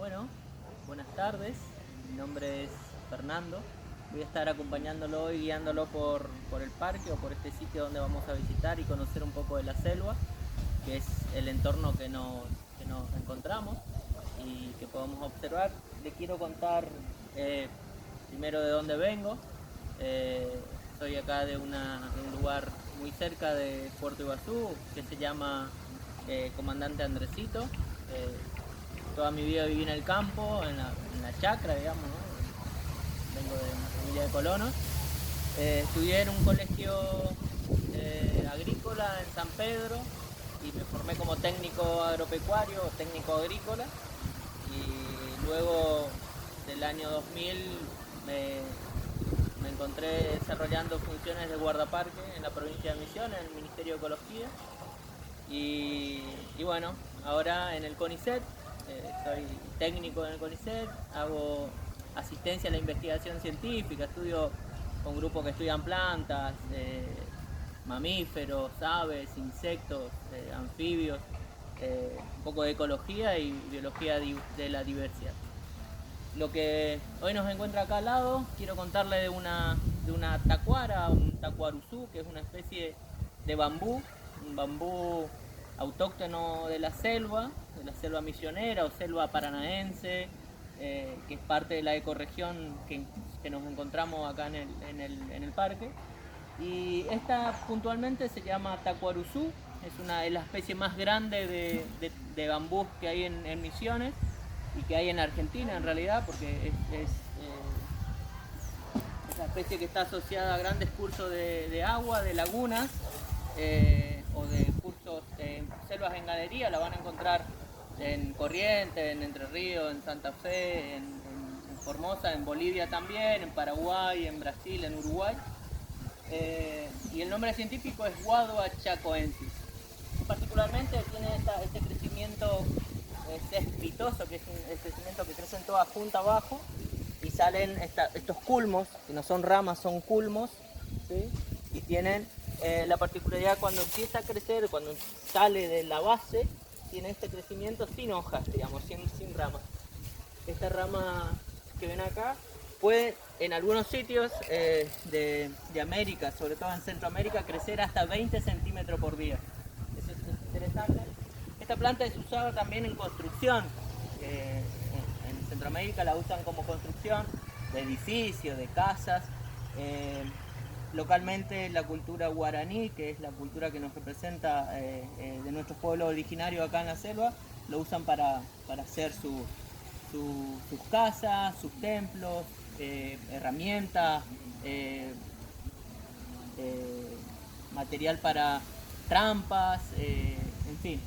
Bueno, buenas tardes. Mi nombre es Fernando. Voy a estar acompañándolo y guiándolo por el parque o por este sitio donde vamos a visitar y conocer un poco de la selva, que es el entorno que nos encontramos y que podemos observar. Le quiero contar primero de dónde vengo. Eh, Soy acá de un lugar muy cerca de Puerto Iguazú que se llama Comandante Andresito. Toda mi vida viví en el campo, en la chacra, digamos, ¿no? Vengo de una familia de colonos. Estudié en un colegio agrícola en San Pedro y me formé como técnico agropecuario, técnico agrícola. Y luego del año 2000 me, me encontré desarrollando funciones de guardaparque en la provincia de Misiones, en el Ministerio de Ecología. Y bueno, ahora en el CONICET, soy técnico en el CONICET, hago asistencia a la investigación científica, estudio con grupos que estudian plantas, mamíferos, aves, insectos, anfibios, un poco de ecología y biología de la diversidad. Lo que hoy nos encuentra acá al lado, quiero contarle de una tacuara, un tacuaruzú, que es una especie de bambú, un bambú autóctono de la selva misionera o selva paranaense, que es parte de la ecorregión que nos encontramos acá en el parque. Y esta puntualmente se llama tacuaruzú, es la especie más grande de bambú que hay en Misiones y que hay en Argentina en realidad, porque es la especie que está asociada a grandes cursos de agua, de lagunas, o de cursos en selvas en galería. La van a encontrar en Corrientes, en Entre Ríos, en Santa Fe, en Formosa, en Bolivia también, en Paraguay, en Brasil, en Uruguay. Y el nombre científico es Guadua chacoensis. Particularmente tiene este crecimiento cespitoso, que es el crecimiento que crecen todas juntas abajo y salen estos culmos, que no son ramas, son culmos, ¿sí? Y tienen la particularidad cuando empieza a crecer, cuando sale de la base, tiene este crecimiento sin hojas, digamos, sin ramas. Esta rama que ven acá puede en algunos sitios de América, sobre todo en Centroamérica, crecer hasta 20 centímetros por día. Eso es interesante. Esta planta es usada también en construcción. En Centroamérica la usan como construcción de edificios, de casas. Localmente la cultura guaraní, que es la cultura que nos representa de nuestros pueblos originarios acá en la selva, lo usan para hacer sus casas, sus templos, herramientas, material para trampas, en fin,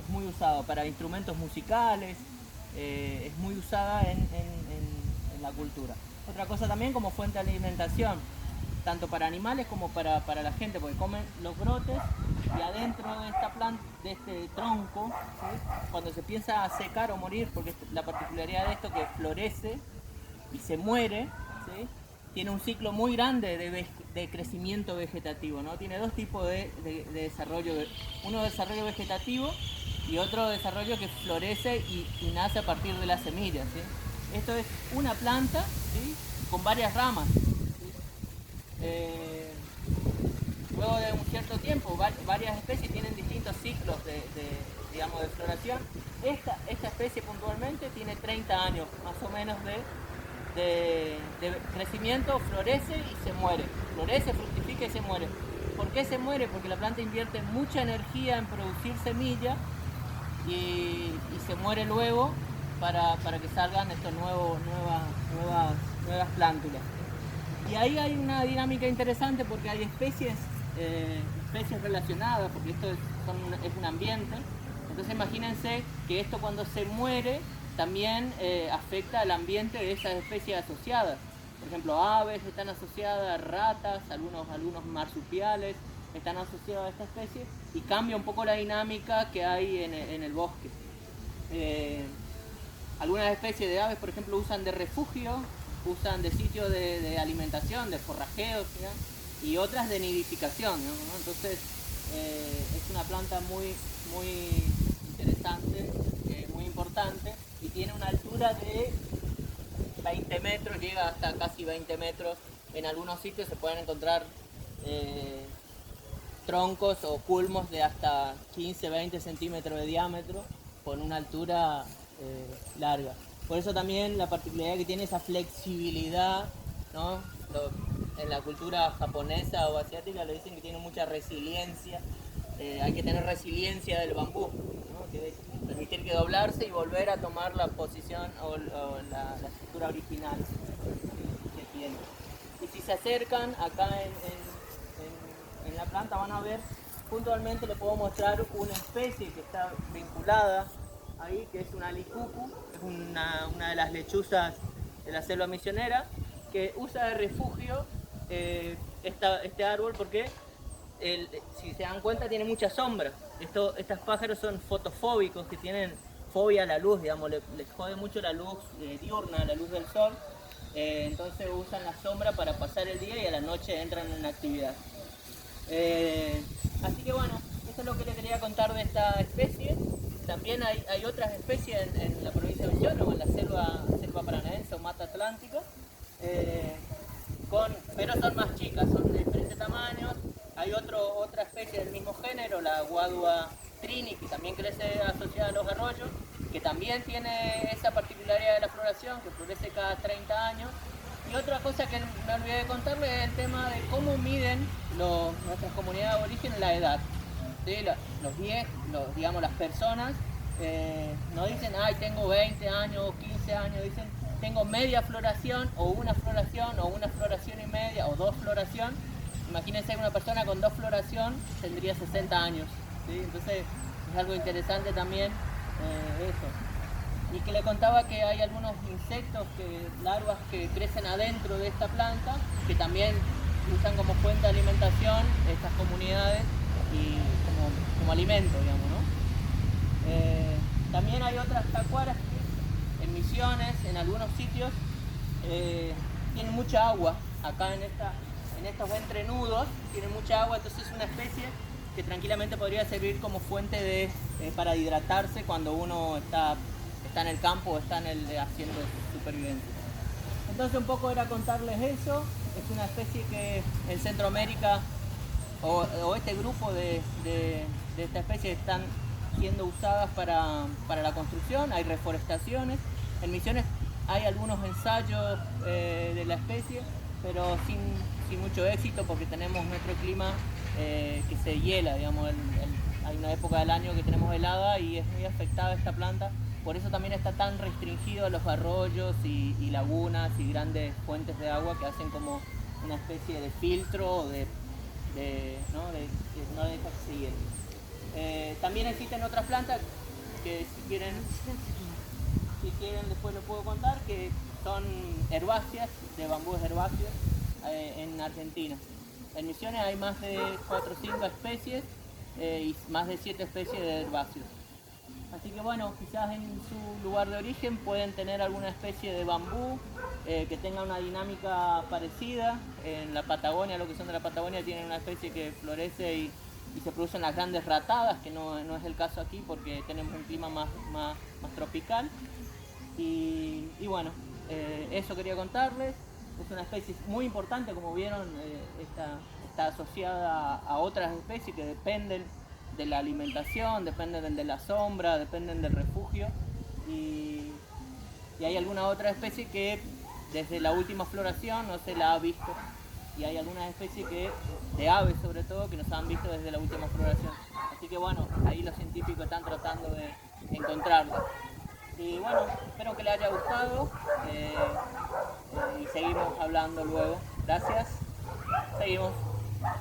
es muy usado para instrumentos musicales, es muy usada en la cultura. Otra cosa también como fuente de alimentación, tanto para animales como para la gente, porque comen los brotes y adentro de esta planta, de este tronco, ¿sí? Cuando se empieza a secar o morir, porque la particularidad de esto que florece y se muere, ¿sí? Tiene un ciclo muy grande de crecimiento vegetativo, ¿no? Tiene dos tipos de desarrollo, uno desarrollo vegetativo y otro desarrollo que florece y nace a partir de las semillas, ¿sí? Esto es una planta, ¿sí? Con varias ramas, ¿sí? Luego de un cierto tiempo, varias especies tienen distintos ciclos digamos, de floración. Esta especie puntualmente tiene 30 años más o menos de crecimiento, florece y se muere. Florece, fructifica y se muere. ¿Por qué se muere? Porque la planta invierte mucha energía en producir semilla y se muere luego para que salgan estos nuevas plántulas. Y ahí hay una dinámica interesante porque hay especies relacionadas, porque esto es un ambiente. Entonces imagínense que esto cuando se muere también afecta al ambiente de esas especies asociadas. Por ejemplo, aves están asociadas, ratas, algunos marsupiales están asociados a esta especie y cambia un poco la dinámica que hay en el bosque. Algunas especies de aves, por ejemplo, usan de refugio, usan de sitio de alimentación, de forrajeo, ¿sí? Y otras de nidificación, ¿no? Entonces es una planta muy interesante, muy importante y tiene una altura altura de 20 metros, llega hasta casi 20 metros. En algunos sitios se pueden encontrar troncos o culmos de hasta 15-20 centímetros de diámetro con una altura larga. Por eso también la particularidad que tiene esa flexibilidad, ¿no? En la cultura japonesa o asiática le dicen que tiene mucha resiliencia. Hay que tener resiliencia del bambú, ¿no? Que permitir que doblarse y volver a tomar la posición o la estructura original que tiene. Y si se acercan acá en la planta van a ver, puntualmente les puedo mostrar una especie que está vinculada ahí, que es una licucu, es una de las lechuzas de la selva misionera, que usa de refugio este árbol porque si se dan cuenta tiene mucha sombra. Estos pájaros son fotofóbicos, que tienen fobia a la luz, digamos, les jode mucho la luz diurna, la luz del sol. Entonces usan la sombra para pasar el día y a la noche entran en actividad. Así que bueno, eso es lo que les quería contar de esta especie. También hay otras especies en la provincia de Misiones o en la selva paranaense o mata atlántica, pero son más chicas, son de diferentes tamaños. Hay otra especie del mismo género, la guadua trini, que también crece asociada a los arroyos, que también tiene esa particularidad de la floración, que florece cada 30 años. Y otra cosa que me olvidé de contarles es el tema de cómo miden nuestras comunidades de origen la edad. ¿Sí? Digamos, las personas no dicen, ay, tengo 20 años o 15 años, dicen, tengo media floración o una floración y media o dos floración. Imagínense que una persona con dos floración tendría 60 años. ¿Sí? Entonces es algo interesante también eso. Y que le contaba que hay algunos insectos, larvas que crecen adentro de esta planta, que también usan como fuente de alimentación estas comunidades y como alimento, digamos, ¿no? También hay otras tacuaras que en Misiones, en algunos sitios, tienen mucha agua. Acá en estos entrenudos tienen mucha agua, entonces es una especie que tranquilamente podría servir como fuente para hidratarse cuando uno está en el campo o está haciendo supervivencia. Entonces un poco era contarles eso. Es una especie que en Centroamérica o este grupo de esta especie están siendo usadas para la construcción. Hay reforestaciones. En Misiones hay algunos ensayos de la especie, pero sin mucho éxito porque tenemos nuestro clima que se hiela, digamos, hay una época del año que tenemos helada y es muy afectada esta planta. Por eso también está tan restringido a los arroyos y lagunas y grandes fuentes de agua que hacen como una especie de filtro que no deja que se hiele. También existen otras plantas que si quieren después les puedo contar, que son herbáceas, de bambúes herbáceos en Argentina. En Misiones hay más de 4 o 5 especies y más de 7 especies de herbáceos. Así que bueno, quizás en su lugar de origen pueden tener alguna especie de bambú que tenga una dinámica parecida. En la Patagonia, lo que son de la Patagonia, tienen una especie que florece y se producen las grandes ratadas, que no es el caso aquí porque tenemos un clima más tropical. Y bueno, eso quería contarles. Es una especie muy importante, como vieron, está asociada a otras especies que dependen de la alimentación, dependen de la sombra, dependen del refugio. Y hay alguna otra especie que desde la última floración no se la ha visto. Y hay algunas especies de aves sobre todo, que no se han visto desde la última floración. Así que bueno, ahí los científicos están tratando de encontrarlas. Y bueno, espero que les haya gustado y seguimos hablando luego. Gracias. Seguimos.